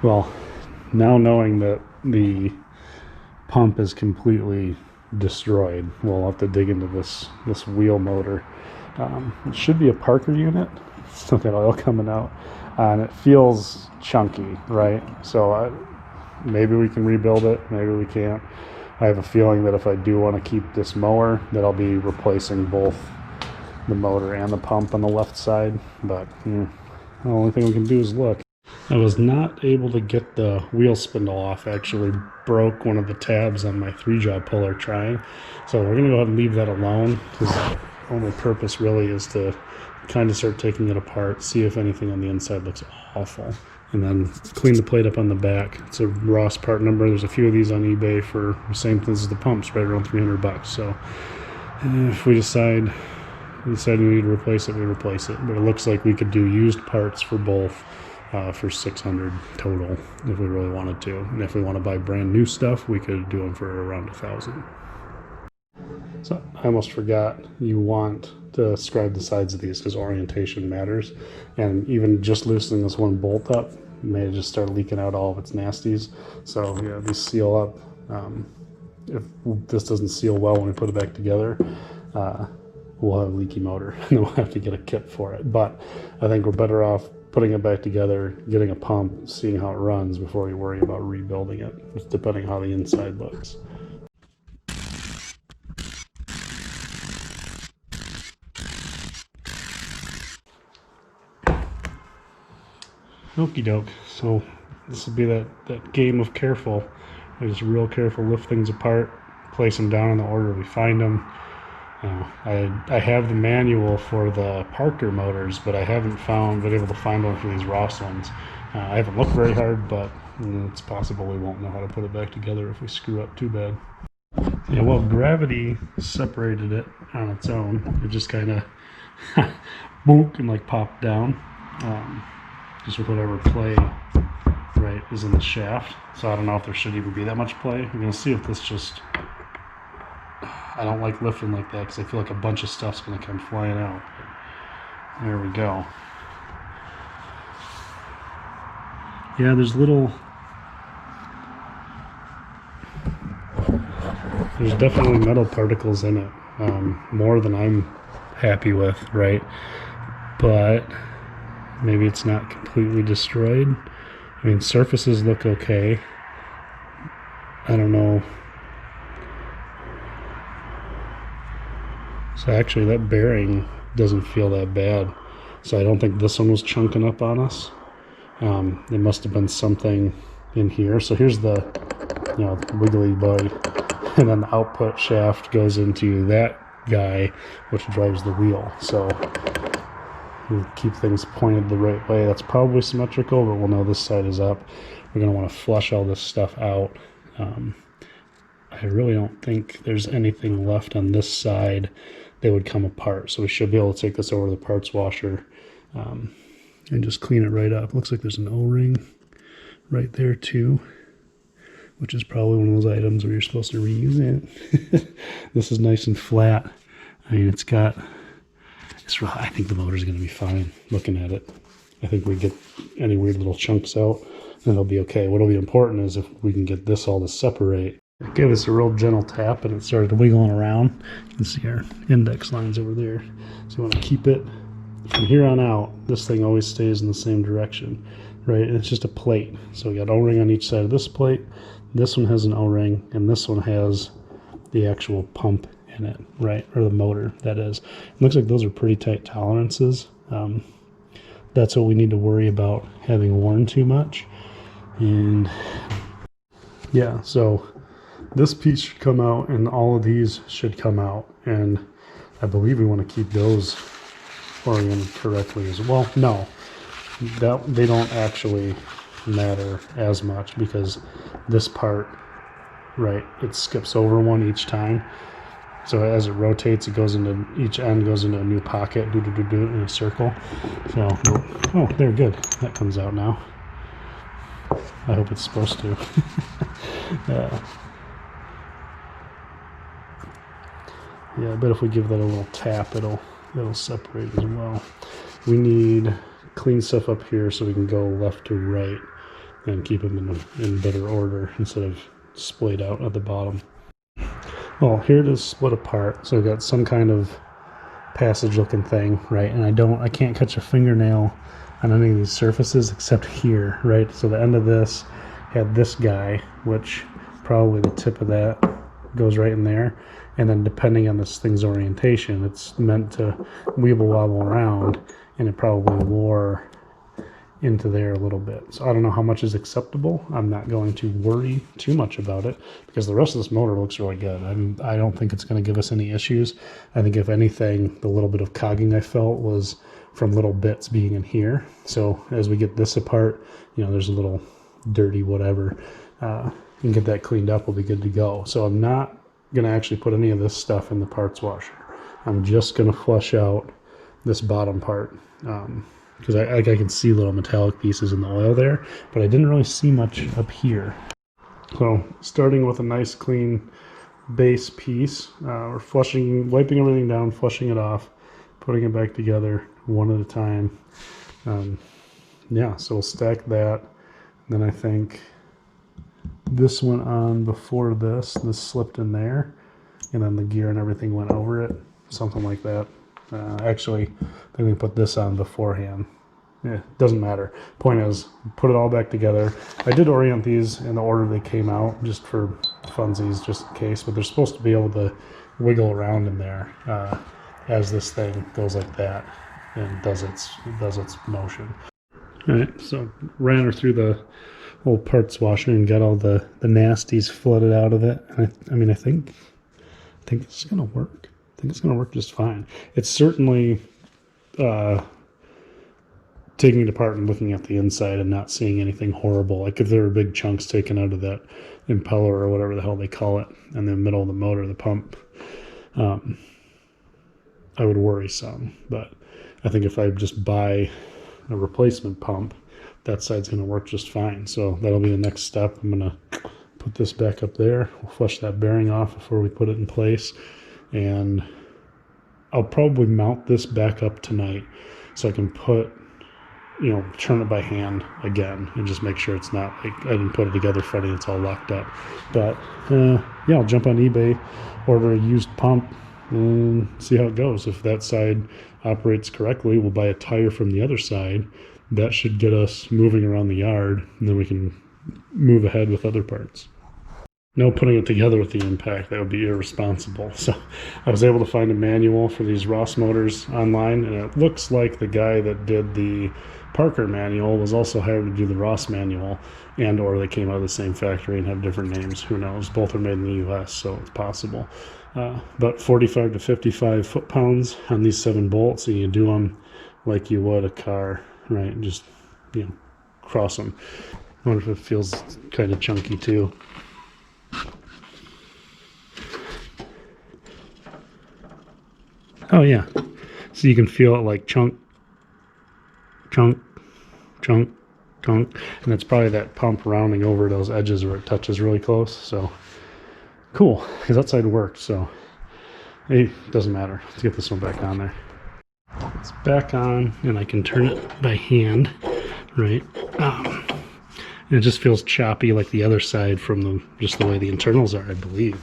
Well, now knowing that the pump is completely destroyed, we'll have to dig into this wheel motor. It should be a Parker unit. Still got oil coming out, and it feels chunky, right? So maybe we can rebuild it, maybe we can't. I have a feeling that if I do want to keep this mower, that I'll be replacing both the motor and the pump on the left side, but the only thing we can do is look. I was not able to get the wheel spindle off. I actually broke one of the tabs on my 3-jaw puller trying. So we're gonna go ahead and leave that alone, because the only purpose really is to kind of start taking it apart, see if anything on the inside looks awful, and then clean the plate up on the back. It's a Ross part number. There's a few of these on eBay for the same things as the pumps, right around 300 bucks. So if we decide we need to replace it, we replace it. But it looks like we could do used parts for both for 600 total if we really wanted to. And if we want to buy brand new stuff, we could do them for around 1,000. So I almost forgot, you want to scribe the sides of these because orientation matters. And even just loosening this one bolt up may just start leaking out all of its nasties. So yeah, these seal up. If this doesn't seal well when we put it back together, we'll have a leaky motor and then we'll have to get a kit for it. But I think we're better off putting it back together, getting a pump, seeing how it runs before we worry about rebuilding it, depending on how the inside looks. Okie doke. So this will be that game of careful. I just real careful, lift things apart, place them down in the order we find them. I have the manual for the Parker motors, but I haven't been able to find one for these Ross ones. I haven't looked very hard, but it's possible we won't know how to put it back together if we screw up too bad. Yeah, well, gravity separated it on its own. It just kind of boonk and like popped down, just with whatever play right is in the shaft. So I don't know if there should even be that much play. We're gonna see if this just. I don't like lifting like that because I feel like a bunch of stuff's going to come flying out. There we go. Yeah, there's definitely metal particles in it, more than I'm happy with, right? But maybe it's not completely destroyed. I mean, surfaces look okay. I don't know. So actually that bearing doesn't feel that bad. So I don't think this one was chunking up on us. It must have been something in here. So here's the, wiggly boy. And then the output shaft goes into that guy, which drives the wheel. So we'll keep things pointed the right way. That's probably symmetrical, but we'll know this side is up. We're gonna wanna flush all this stuff out. I really don't think there's anything left on this side that would come apart. So we should be able to take this over to the parts washer and just clean it right up. Looks like there's an O-ring right there too, which is probably one of those items where you're supposed to reuse it. This is nice and flat. I mean, I think the motor's gonna be fine looking at it. I think we get any weird little chunks out and it'll be okay. What'll be important is if we can get this all to separate. Give us a real gentle tap and it started wiggling around. You can see our index lines over there. So you want to keep it from here on out. This thing always stays in the same direction, right? And it's just a plate. So we got O-ring on each side of this plate. This one has an O-ring and this one has the actual pump in it, right? Or the motor, that is. It looks like those are pretty tight tolerances. That's what we need to worry about having worn too much. And yeah, so this piece should come out and all of these should come out, and I believe we want to keep those oriented correctly as well. No, they don't actually matter as much because this part, right, it skips over one each time. So as it rotates, it goes into, each end goes into a new pocket, in a circle. So, oh, they're good. That comes out now. I hope it's supposed to. Yeah, I bet if we give that a little tap, it'll separate as well. We need clean stuff up here so we can go left to right. and keep them in better order instead of splayed out at the bottom. Well, here it is split apart. So I've got some kind of passage looking thing, right? And I can't catch a fingernail on any of these surfaces except here, right? So the end of this had this guy, which probably the tip of that goes right in there. And then depending on this thing's orientation, it's meant to weeble wobble around, and it probably wore into there a little bit. So I don't know how much is acceptable. I'm not going to worry too much about it because the rest of this motor looks really good. I don't think it's going to give us any issues. I think if anything, the little bit of cogging I felt was from little bits being in here. So as we get this apart, you know, there's a little dirty whatever. You can get that cleaned up, we'll be good to go. So I'm not going to actually put any of this stuff in the parts washer. I'm just going to flush out this bottom part. Because I can see little metallic pieces in the oil there, but I didn't really see much up here. So starting with a nice clean base piece, we're wiping everything down, flushing it off, putting it back together one at a time. Yeah, so we'll stack that. Then I think this went on before this slipped in there, and then the gear and everything went over it, something like that. Actually, I think we put this on beforehand. Yeah, doesn't matter. Point is, put it all back together. I did orient these in the order they came out, just for funsies, just in case. But they're supposed to be able to wiggle around in there as this thing goes like that and does its motion. All right, so ran her through the whole parts washer and got all the nasties flooded out of it. And I think this is gonna work. I think it's going to work just fine. It's certainly taking it apart and looking at the inside and not seeing anything horrible. Like if there were big chunks taken out of that impeller or whatever the hell they call it in the middle of the motor, the pump, I would worry some. But I think if I just buy a replacement pump, that side's going to work just fine. So that'll be the next step. I'm going to put this back up there. We'll flush that bearing off before we put it in place. And I'll probably mount this back up tonight so I can turn it by hand again and just make sure it's not like I didn't put it together funny, it's all locked up. But yeah, I'll jump on eBay, order a used pump, and see how it goes. If that side operates correctly, we'll buy a tire from the other side. That should get us moving around the yard, and then we can move ahead with other parts. No putting it together with the impact, that would be irresponsible. So I was able to find a manual for these Ross motors online, and it looks like the guy that did the Parker manual was also hired to do the Ross manual, and or they came out of the same factory and have different names. Who knows? Both are made in the US, so it's possible. But 45 to 55 foot-pounds on these 7 bolts, and you do them like you would a car, right? Just, cross them. I wonder if it feels kind of chunky too. Oh yeah, so you can feel it like chunk, chunk, chunk, chunk, and it's probably that pump rounding over those edges where it touches really close. So cool, because that side worked, so it doesn't matter. Let's get this one back on there. It's back on, and I can turn it by hand, right? And it just feels choppy like the other side from just the way the internals are, I believe.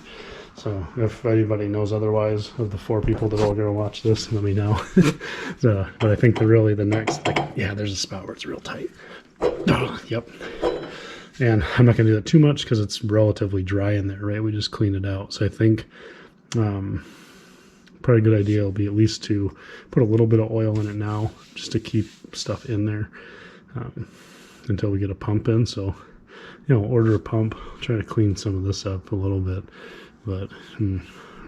So if anybody knows otherwise of the 4 people that are going to watch this, let me know. But I think the next, there's a spot where it's real tight. Oh, yep. And I'm not going to do that too much because it's relatively dry in there, right? We just clean it out. So I think probably a good idea will be at least to put a little bit of oil in it now just to keep stuff in there until we get a pump in. So, order a pump, try to clean some of this up a little bit. But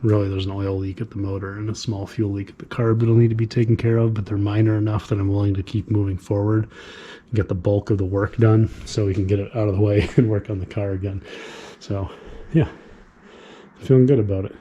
really there's an oil leak at the motor and a small fuel leak at the carb that'll need to be taken care of, but they're minor enough that I'm willing to keep moving forward and get the bulk of the work done so we can get it out of the way and work on the car again. So yeah, feeling good about it.